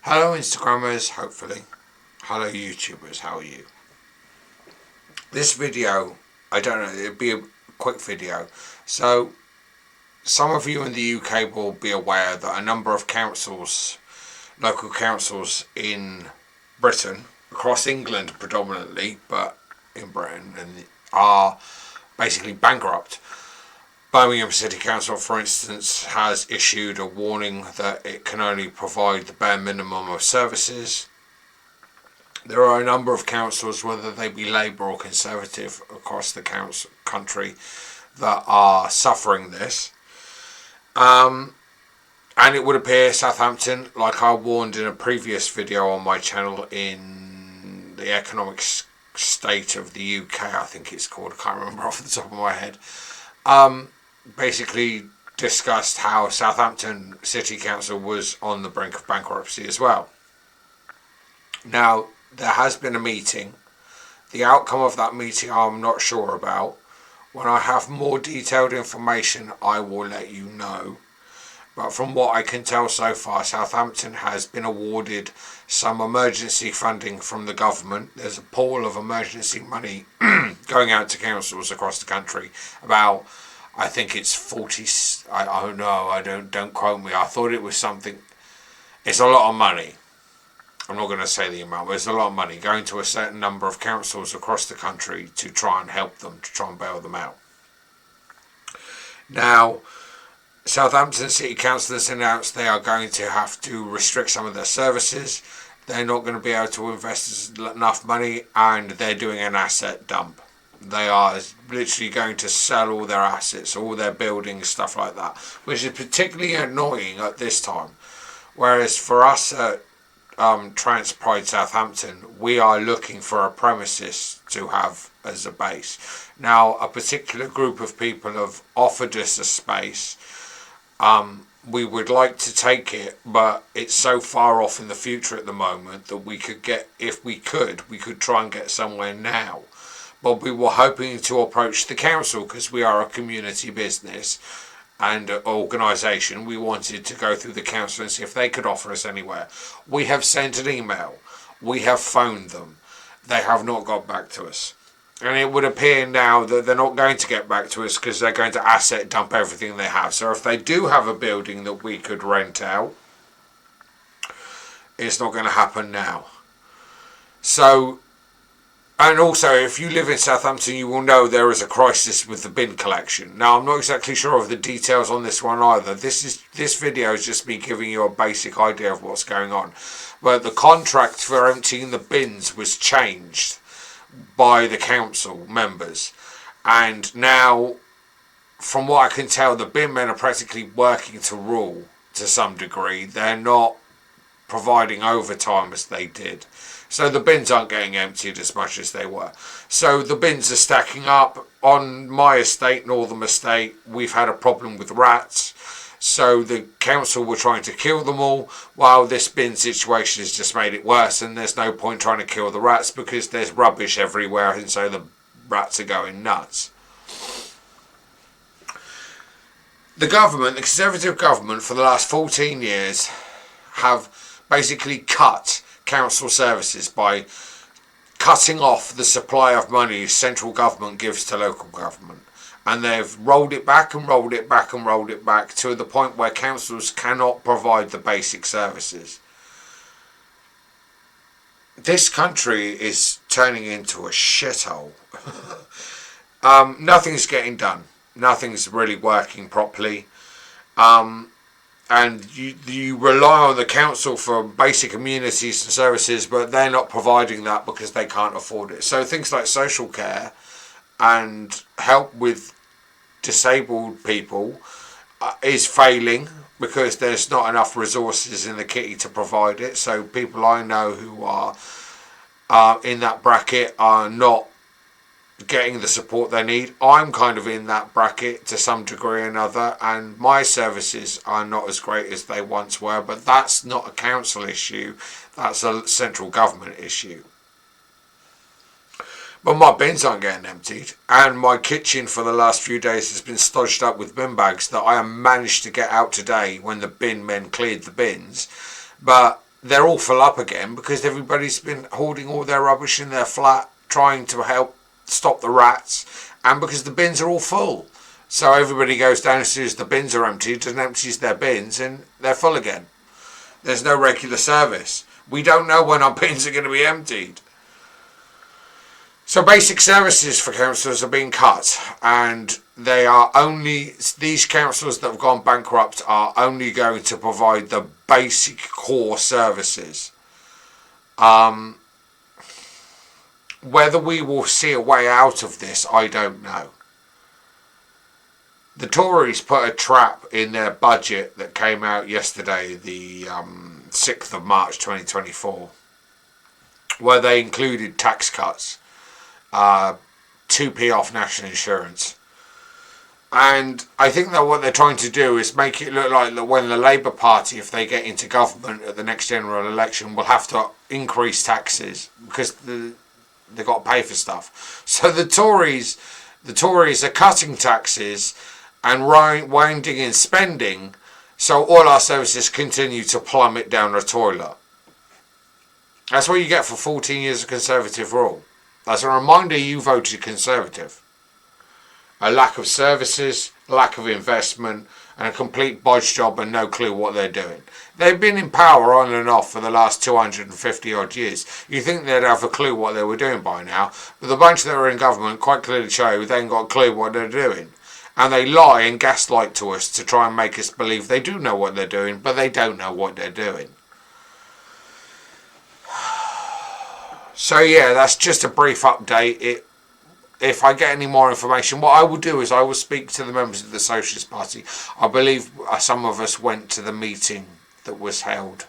Hello Instagrammers, hopefully. Hello YouTubers, how are you? This video, I don't know, it'll be a quick video. So, some of you in the UK will be aware that a number of councils, local councils in Britain, across England predominantly, but in Britain, are basically bankrupt. Birmingham City Council, for instance, has issued a warning that it can only provide the bare minimum of services. There are a number of councils, whether they be Labour or Conservative, across the country that are suffering this. And it would appear Southampton, like I warned in a previous video on my channel in the economic state of the UK, I think it's called, I can't remember off the top of my head, basically discussed how Southampton City Council was on the brink of bankruptcy as well. Now, there has been a meeting. The outcome of that meeting I'm not sure about. When I have more detailed information, I will let you know. But from what I can tell so far, Southampton has been awarded some emergency funding from the government. There's a pool of emergency money going out to councils across the country. About, I think it's 40, don't quote me. I thought it was something, it's a lot of money. I'm not going to say the amount, but it's a lot of money going to a certain number of councils across the country to try and help them, to try and bail them out. Now, Southampton City Council has announced they are going to have to restrict some of their services. They're not going to be able to invest enough money, and they're doing an asset dump. They are literally going to sell all their assets, all their buildings, stuff like that, which is particularly annoying at this time. Whereas for us at Transpride Southampton, we are looking for a premises to have as a base. Now, a particular group of people have offered us a space. We would like to take it, but it's so far off in the future at the moment that we could get, if we could try and get somewhere now. But we were hoping to approach the council, because we are a community business and organisation. We wanted to go through the council and see if they could offer us anywhere. We have sent an email. We have phoned them. They have not got back to us. And it would appear now that they're not going to get back to us because they're going to asset dump everything they have. So if they do have a building that we could rent out, it's not going to happen now. So, and also, if you live in Southampton, you will know there is a crisis with the bin collection. Now, I'm not exactly sure of the details on this one either. This video is just me giving you a basic idea of what's going on. But the contract for emptying the bins was changed by the council members. And now, from what I can tell, the bin men are practically working to rule to some degree. They're not providing overtime as they did. So the bins aren't getting emptied as much as they were. So the bins are stacking up. On my estate, Northern Estate, we've had a problem with rats. So the council were trying to kill them all, while this bin situation has just made it worse, and there's no point trying to kill the rats because there's rubbish everywhere, and so the rats are going nuts. The government, the Conservative government, for the last 14 years have basically cut council services by cutting off the supply of money central government gives to local government. And they've rolled it back and rolled it back and rolled it back to the point where councils cannot provide the basic services. This country is turning into a shithole. Nothing's getting done. Nothing's really working properly. And you rely on the council for basic amenities and services, but they're not providing that because they can't afford it. So things like social care and help with disabled people is failing because there's not enough resources in the kitty to provide it. So people I know who are in that bracket are not getting the support they need. I'm kind of in that bracket to some degree or another, and my services are not as great as they once were, but that's not a council issue, that's a central government issue. But my bins aren't getting emptied, and my kitchen for the last few days has been stodged up with bin bags that I managed to get out today when the bin men cleared the bins. But they're all full up again because everybody's been hoarding all their rubbish in their flat, trying to help stop the rats, and because the bins are all full. So everybody goes down as soon as the bins are emptied and empties their bins, and they're full again. There's no regular service. We don't know when our bins are going to be emptied. So basic services for councillors are being cut, and they are only, these councillors that have gone bankrupt are only going to provide the basic core services. Whether we will see a way out of this, I don't know. The Tories put a trap in their budget that came out yesterday, the 6th of March 2024, where they included tax cuts. 2p off national insurance, and I think that what they're trying to do is make it look like that when the Labour Party, if they get into government at the next general election, will have to increase taxes because they've got to pay for stuff. So the Tories are cutting taxes and winding in spending, so all our services continue to plummet down the toilet. That's what you get for 14 years of Conservative rule. As a reminder, you voted Conservative. A lack of services, lack of investment, and a complete bodge job and no clue what they're doing. They've been in power on and off for the last 250 odd years. You think they'd have a clue what they were doing by now, but the bunch that are in government quite clearly show they ain't got a clue what they're doing. And they lie and gaslight to us to try and make us believe they do know what they're doing, but they don't know what they're doing. So yeah, that's just a brief update. If I get any more information, what I will do is I will speak to the members of the Socialist Party. I believe some of us went to the meeting that was held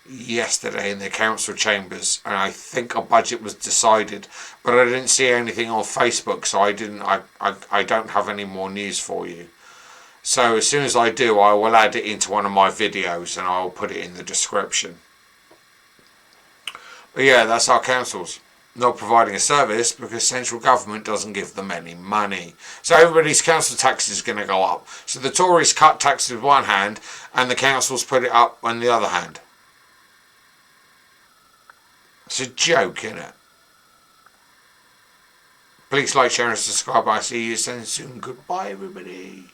yesterday in the council chambers, and I think a budget was decided, but I didn't see anything on Facebook, so I don't have any more news for you. So as soon as I do, I will add it into one of my videos and I will put it in the description. But yeah, that's our councils not providing a service because central government doesn't give them any money. So everybody's council tax is going to go up. So the Tories cut taxes with one hand and the councils put it up on the other hand. It's a joke, isn't it? Please like, share and subscribe. I'll see you soon. Goodbye, everybody.